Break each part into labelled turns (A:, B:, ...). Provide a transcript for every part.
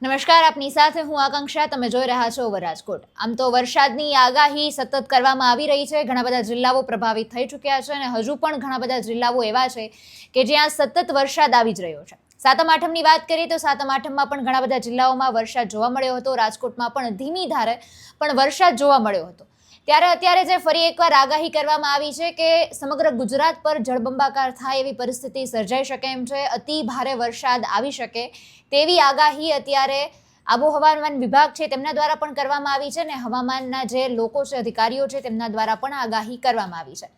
A: નમસ્કાર, આપની સાથે હું આકાંક્ષા. તમે જોઈ રહ્યા છો ઓવર રાજકોટ. આમ તો વરસાદની આગાહી સતત કરવામાં આવી રહી છે. ઘણા બધા જિલ્લાઓ પ્રભાવિત થઈ ચૂક્યા છે અને હજુ પણ ઘણા બધા જિલ્લાઓ એવા છે કે જ્યાં સતત વરસાદ આવી જ રહ્યો છે. સાતમ આઠમની વાત કરીએ તો સાતમ આઠમમાં પણ ઘણા બધા જિલ્લાઓમાં વરસાદ જોવા મળ્યો હતો. રાજકોટમાં પણ ધીમી ધારે પણ વરસાદ જોવા મળ્યો હતો. ત્યારે અત્યારે જે ફરી એકવાર આગાહી કરવામાં આવી છે કે સમગ્ર ગુજરાત પર જળબંબાકાર થાય એવી પરિસ્થિતિ સર્જાઈ શકે એમ છે. અતિ ભારે વરસાદ આવી શકે તેવી આગાહી અત્યારે આબોહવામાન વિભાગ છે તેમના દ્વારા પણ કરવામાં આવી છે અને હવામાનના જે લોકો છે, અધિકારીઓ છે, તેમના દ્વારા પણ આગાહી કરવામાં આવી છે.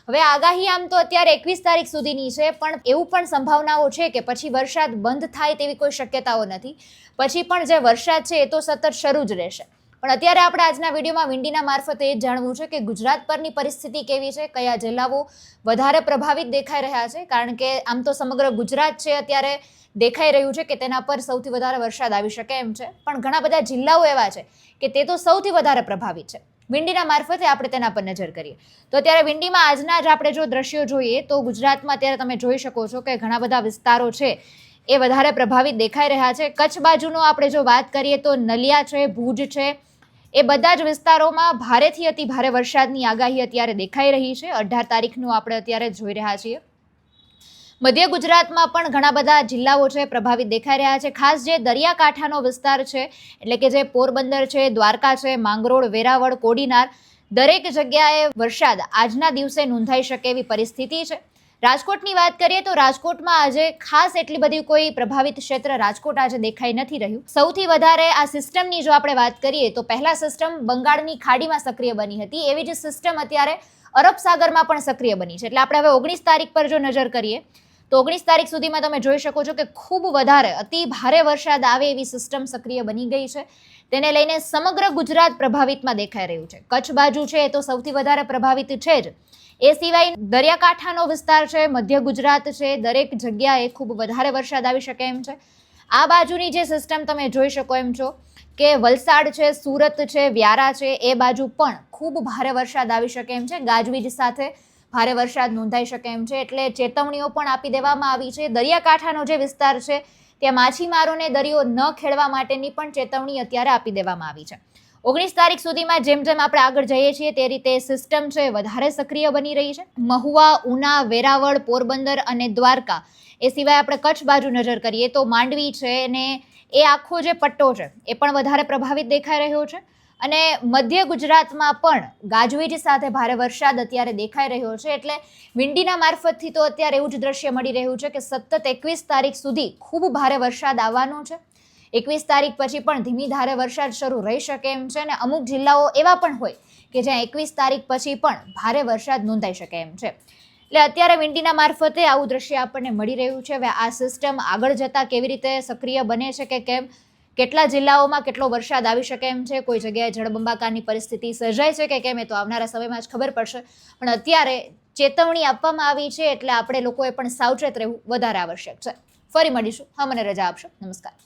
A: હવે આગાહી આમ તો અત્યારે 21 તારીખ સુધીની છે, પણ એવું પણ સંભાવનાઓ છે કે પછી વરસાદ બંધ થાય તેવી કોઈ શક્યતાઓ નથી. પછી પણ જે વરસાદ છે એ તો સતત શરૂ જ રહેશે. પણ અત્યારે આપણે આજના વિડીયોમાં વિંડીના મારફતે એ જાણવું છે કે ગુજરાત પરની પરિસ્થિતિ કેવી છે, કયા જિલ્લાઓ વધારે પ્રભાવિત દેખાઈ રહ્યા છે. કારણ કે આમ તો સમગ્ર ગુજરાત છે અત્યારે દેખાઈ રહ્યું છે કે તેના પર સૌથી વધારે વરસાદ આવી શકે એમ છે, પણ ઘણા બધા જિલ્લાઓ એવા છે કે તે તો સૌથી વધારે પ્રભાવિત છે. વિંડીના મારફતે આપણે તેના પર નજર કરીએ તો અત્યારે વિંડીમાં આજના જ આપણે જો દ્રશ્યો જોઈએ તો ગુજરાતમાં અત્યારે તમે જોઈ શકો છો કે ઘણા બધા વિસ્તારો છે એ વધારે પ્રભાવિત દેખાઈ રહ્યા છે. કચ્છ બાજુનો આપણે જો વાત કરીએ તો નલિયા છે, ભુજ છે, એ બધા જ વિસ્તારોમાં ભારેથી અતિ ભારે વરસાદની આગાહી અત્યારે દેખાઈ રહી છે. 18 તારીખનું આપણે અત્યારે જોઈ રહ્યા છીએ. મધ્ય ગુજરાતમાં પણ ઘણા બધા જિલ્લાઓ છે પ્રભાવિત દેખાઈ રહ્યા છે. ખાસ જે દરિયાકાંઠાનો વિસ્તાર છે એટલે કે જે પોરબંદર છે, દ્વારકા છે, માંગરોળ, વેરાવળ, કોડીનાર, દરેક જગ્યાએ વરસાદ આજના દિવસે નોંધાઈ શકે એવી પરિસ્થિતિ છે. રાજકોટની વાત કરીએ તો રાજકોટમાં આજે ખાસ એટલી બધી કોઈ પ્રભાવિત ક્ષેત્ર રાજકોટ આજે દેખાઈ નથી રહ્યું. સૌથી વધારે આ સિસ્ટમની જો આપણે વાત કરીએ તો પહેલા સિસ્ટમ બંગાળની ખાડીમાં સક્રિય બની હતી, એવી જ સિસ્ટમ અત્યારે અરબ સાગરમાં પણ સક્રિય બની છે. એટલે આપણે હવે 19 તારીખ પર જો નજર કરીએ તો 19 તારીખ સુધીમાં તમે જોઈ શકો છો કે ખૂબ વધારે અતિ ભારે વરસાદ આવે એવી સિસ્ટમ સક્રિય બની ગઈ છે. તેને લઈને સમગ્ર ગુજરાત પ્રભાવિતમાં દેખાઈ રહ્યું છે. કચ્છ બાજુ છે એ તો સૌથી વધારે પ્રભાવિત છે જ. એ સિવાય દરિયાકાંઠાનો વિસ્તાર છે, મધ્ય ગુજરાત છે, દરેક જગ્યાએ ખૂબ વધારે વરસાદ આવી શકે એમ છે. આ બાજુની જે સિસ્ટમ તમે જોઈ શકો એમ છો કે વલસાડ છે, સુરત છે, વ્યારા છે, એ બાજુ પણ ખૂબ ભારે વરસાદ આવી શકે એમ છે. ગાજવીજ સાથે ભારે વરસાદ નોંધાઈ શકે એમ છે. એટલે ચેતવણીઓ પણ આપી દેવામાં આવી છે. દરિયાકાંઠાનો જે વિસ્તાર છે ત્યાં માછીમારોને દરિયો ન ખેડવા માટેની પણ ચેતવણી અત્યારે આપી દેવામાં આવી છે. 19 તારીખ સુધીમાં જેમ જેમ આપણે આગળ જઈએ છીએ તે રીતે સિસ્ટમ છે વધારે સક્રિય બની રહી છે. મહુવા, ઉના, વેરાવળ, પોરબંદર અને દ્વારકા, એ સિવાય આપણે કચ્છ બાજુ નજર કરીએ તો માંડવી છે ને એ આખો જે પટ્ટો છે એ પણ વધારે પ્રભાવિત દેખાઈ રહ્યો છે. અને મધ્ય ગુજરાતમાં પણ ગાજવીજ સાથે ભારે વરસાદ અત્યારે દેખાઈ રહ્યો છે. એટલે વિંડીના મારફતથી તો અત્યારે એવું જ દ્રશ્ય મળી રહ્યું છે કે સતત 21 તારીખ સુધી ખૂબ ભારે વરસાદ આવવાનો છે. 21 તારીખ પછી પણ ધીમી ધારે વરસાદ શરૂ રહી શકે એમ છે અને અમુક જિલ્લાઓ એવા પણ હોય કે જ્યાં 21 તારીખ પછી પણ ભારે વરસાદ નોંધાઈ શકે એમ છે. એટલે અત્યારે વિંડીના મારફતે આવું દ્રશ્ય આપણને મળી રહ્યું છે. હવે આ સિસ્ટમ આગળ જતા કેવી રીતે સક્રિય બને છે કે કેમ, કેટલા જિલ્લાઓમાં કેટલો વરસાદ આવી શકે એમ છે, કોઈ જગ્યાએ જળબંબાકારની પરિસ્થિતિ સર્જાય છે કે કેમ, એ તો આવનારા સમયમાં જ ખબર પડશે. પણ અત્યારે ચેતવણી આપવામાં આવી છે એટલે આપણે લોકોએ પણ સાવચેત રહેવું વધારે આવશ્યક છે. ફરી મળીશું. હા, મને રજા આપશો. નમસ્કાર.